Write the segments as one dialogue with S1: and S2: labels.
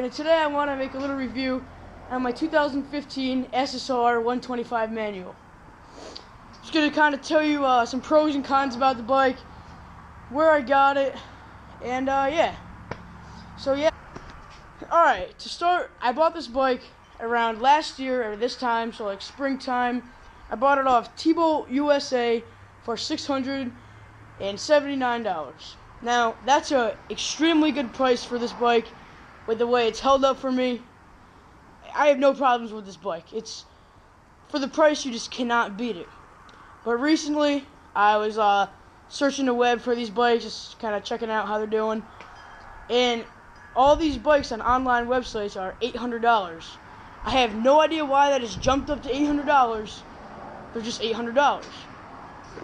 S1: and today I want to make a little review on my 2015 SSR 125 manual. Just going to kind of tell you some pros and cons about the bike, where I got it, and yeah. So yeah. Alright, to start, I bought this bike around last year, or this time, so like springtime. I bought it off T-Bolt USA for $679. Now, that's a extremely good price for this bike with the way it's held up for me. I have no problems with this bike. It's, for the price, you just cannot beat it. But recently, I was searching the web for these bikes, just kind of checking out how they're doing. And all these bikes on online websites are $800. I have no idea why that has jumped up to $800. They're just $800.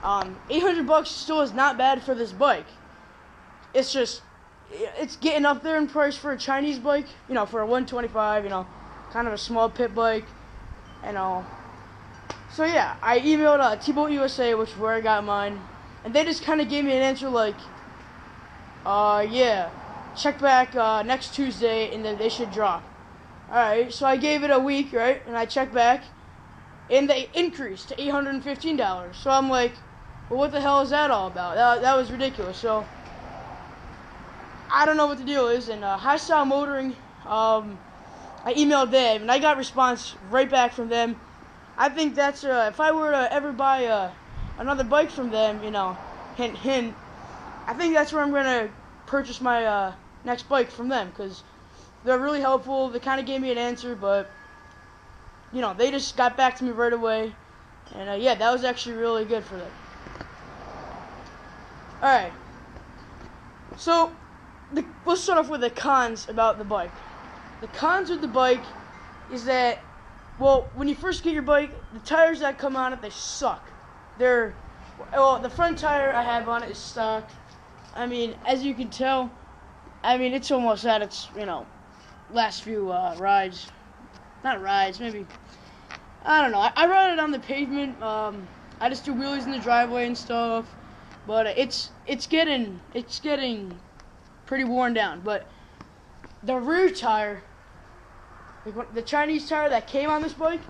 S1: $800 still is not bad for this bike. It's just, it's getting up there in price for a Chinese bike, you know, for a 125, you know, kind of a small pit bike, you know. So yeah, I emailed T-Bolt USA, which is where I got mine, and they just kind of gave me an answer like, yeah, check back next Tuesday, and then they should drop. Alright, so I gave it a week, right, and I checked back, and they increased to $815. So I'm like, well, what the hell is that all about? That was ridiculous. So I don't know what the deal is. And High Style Motoring, I emailed them, and I got a response right back from them. I think that's, if I were to ever buy another bike from them, you know, hint, hint, I think that's where I'm going to purchase my next bike from them, because they're really helpful. They kind of gave me an answer, but, you know, they just got back to me right away. And, yeah, that was actually really good for them. Alright. So, let's start off with the cons about the bike. The cons with the bike is that, well, when you first get your bike, the tires that come on it, they suck. Well, the front tire I have on it is stock. I mean, as you can tell, I mean, it's almost at its, you know, last few rides. Not rides, maybe. I don't know. I ride it on the pavement. I just do wheelies in the driveway and stuff. But it's getting pretty worn down. But the rear tire, the Chinese tire that came on this bike,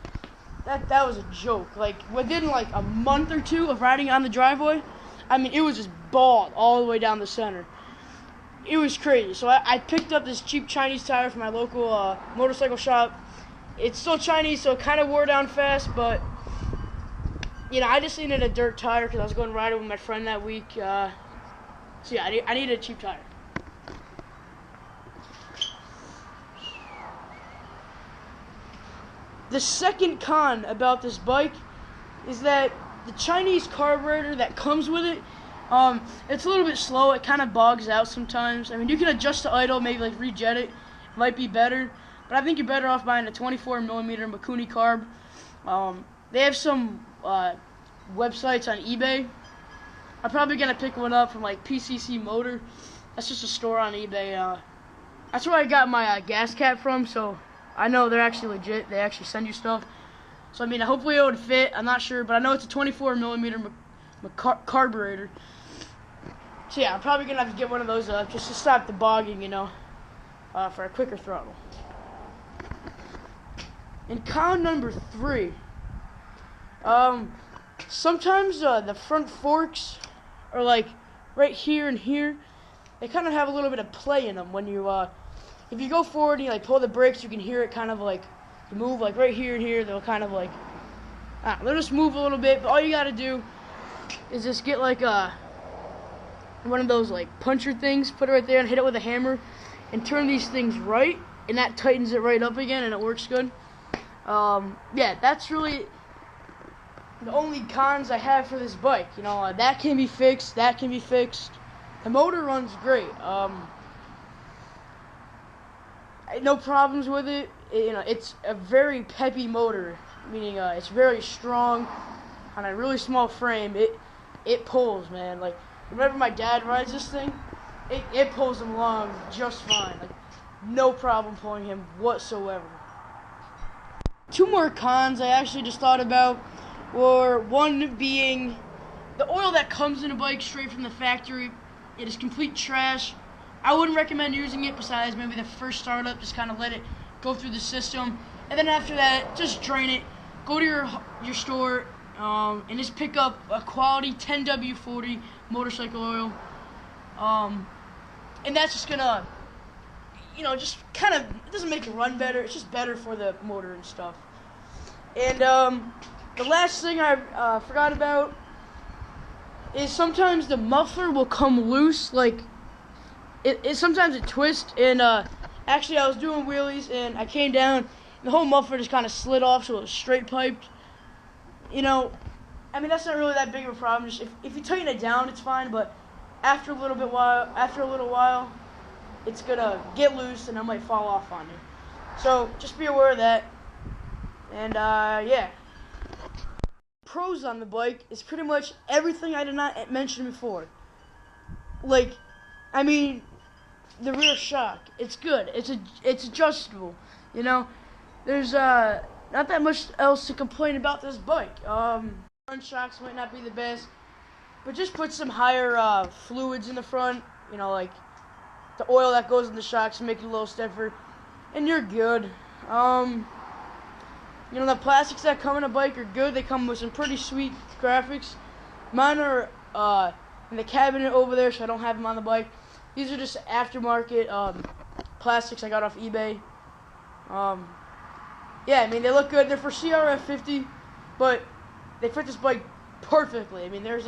S1: that was a joke. Like, within like a month or two of riding on the driveway, I mean, it was just bald all the way down the center. It was crazy. So I picked up this cheap Chinese tire from my local motorcycle shop. It's still Chinese, so it kind of wore down fast, but, you know, I just needed a dirt tire because I was going riding with my friend that week. So yeah, I needed a cheap tire. The second con about this bike is that the Chinese carburetor that comes with it, it's a little bit slow. It kind of bogs out sometimes. I mean, you can adjust the idle, maybe like rejet it. It might be better. But I think you're better off buying a 24mm Mikuni carb. They have some websites on eBay. I'm probably going to pick one up from like PCC Motor. That's just a store on eBay. That's where I got my gas cap from, so I know they're actually legit. They actually send you stuff. So, I mean, hopefully it would fit. I'm not sure, but I know it's a 24mm carburetor. So, yeah, I'm probably going to have to get one of those just to stop the bogging, you know, for a quicker throttle. And con number 3, sometimes the front forks are like right here and here. They kind of have a little bit of play in them when you, if you go forward and you like pull the brakes, you can hear it kind of like move like right here and here. They'll kind of like, they'll just move a little bit. But all you got to do is just get like one of those like puncher things, put it right there and hit it with a hammer and turn these things right, and that tightens it right up again and it works good. Yeah, that's really the only cons I have for this bike. You know, that can be fixed, that can be fixed. The motor runs great. No problems with it. You know, it's a very peppy motor, meaning it's very strong on a really small frame. It pulls, man. Like, whenever my dad rides this thing, it pulls him along just fine. Like, no problem pulling him whatsoever. Two more cons I actually just thought about were, one being the oil that comes in a bike straight from the factory. It is complete trash. I wouldn't recommend using it besides maybe the first startup. Just kind of let it go through the system, and then after that, just drain it. Go to your store and just pick up a quality 10W40 motorcycle oil, and that's just gonna, just kind of, it doesn't make it run better. It's just better for the motor and stuff. And the last thing I forgot about is sometimes the muffler will come loose, like sometimes it twists, and actually I was doing wheelies and I came down and the whole muffler just kind of slid off, so it was straight piped. I mean, that's not really that big of a problem. Just if you tighten it down, it's fine, but after a little while it's gonna get loose and it might fall off on you. So just be aware of that. And yeah, pros on the bike is pretty much everything I did not mention before. Like, I mean, the rear shock, it's good. It's adjustable. There's not that much else to complain about this bike. Front shocks might not be the best, but just put some higher fluids in the front. Like the oil that goes in the shocks, make it a little stiffer, and you're good. The plastics that come in a bike are good. They come with some pretty sweet graphics. Mine are in the cabinet over there, so I don't have them on the bike. These are just aftermarket plastics I got off eBay. Yeah, I mean, they look good. They're for CRF 50, but they fit this bike perfectly. I mean, there's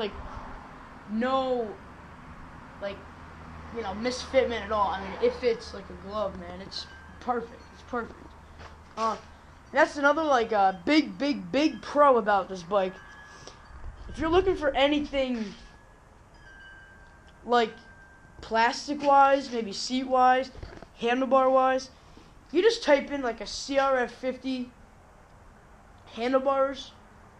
S1: no misfitment at all. I mean, it fits like a glove, man. It's perfect. It's perfect. That's another big pro about this bike. If you're looking for anything like plastic-wise, maybe seat-wise, handlebar-wise, you just type in like a CRF 50 handlebars.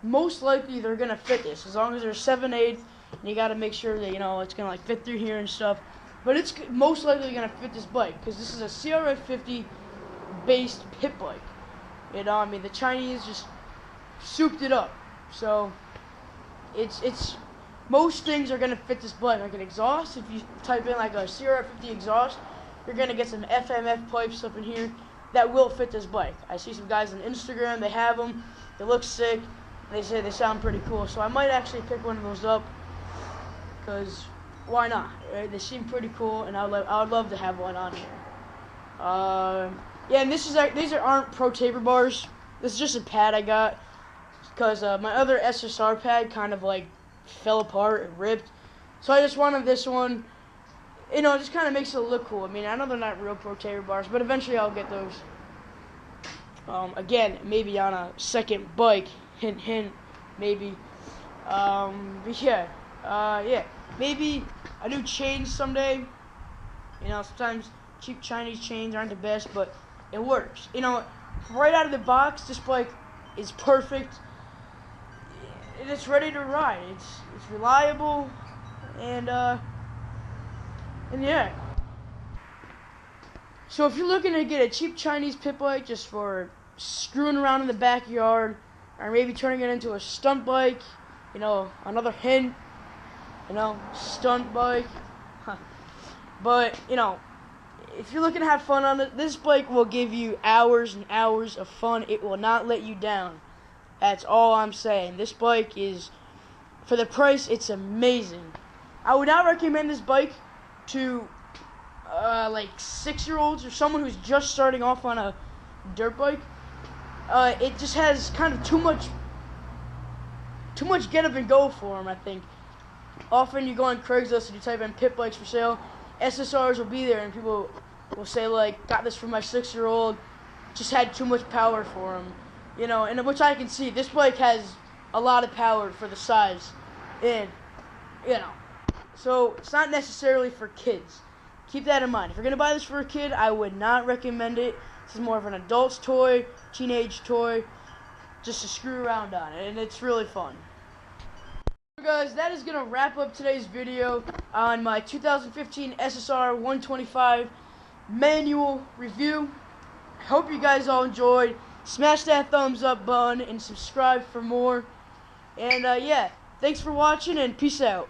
S1: Most likely they're gonna fit this, as long as they're 7/8, and you gotta make sure that it's gonna fit through here and stuff. But it's most likely gonna fit this bike because this is a CRF 50 based pit bike. I mean, the Chinese just souped it up. So it's most things are gonna fit this bike. Like an exhaust, if you type in like a CRF 50 exhaust, you're gonna get some FMF pipes up in here that will fit this bike. I see some guys on Instagram, they have them, they look sick, and they say they sound pretty cool. So I might actually pick one of those up, because why not? Right? They seem pretty cool, and I would love to have one on here. Yeah, and these aren't Pro Taper bars. This is just a pad I got because my other SSR pad kind of fell apart and ripped. So I just wanted this one. It just kind of makes it look cool. I mean, I know they're not real Pro Taper bars, but eventually I'll get those. Again, maybe on a second bike. Hint, hint. Maybe. But yeah. Yeah. Maybe a new chain someday. Sometimes cheap Chinese chains aren't the best, but it works. Right out of the box, this bike is perfect. And it's ready to ride. It's reliable, and yeah. So if you're looking to get a cheap Chinese pit bike just for screwing around in the backyard, or maybe turning it into a stunt bike, another hint, stunt bike. But if you're looking to have fun on it, this bike will give you hours and hours of fun. It will not let you down. That's all I'm saying. This bike is, for the price, it's amazing. I would not recommend this bike to 6-year-olds or someone who's just starting off on a dirt bike. It just has kind of too much get up and go for them, I think. Often you go on Craigslist and you type in pit bikes for sale, SSRs will be there, and people will say got this for my 6-year-old, just had too much power for him, and which I can see. This bike has a lot of power for the size, and so it's not necessarily for kids. Keep that in mind. If you're gonna buy this for a kid, I would not recommend it. This is more of an adult's toy, teenage toy, just to screw around on it, and it's really fun. So guys, that is gonna wrap up today's video on my 2015 SSR 125 manual review. I hope you guys all enjoyed. Smash that thumbs up button and subscribe for more. And yeah, thanks for watching and peace out.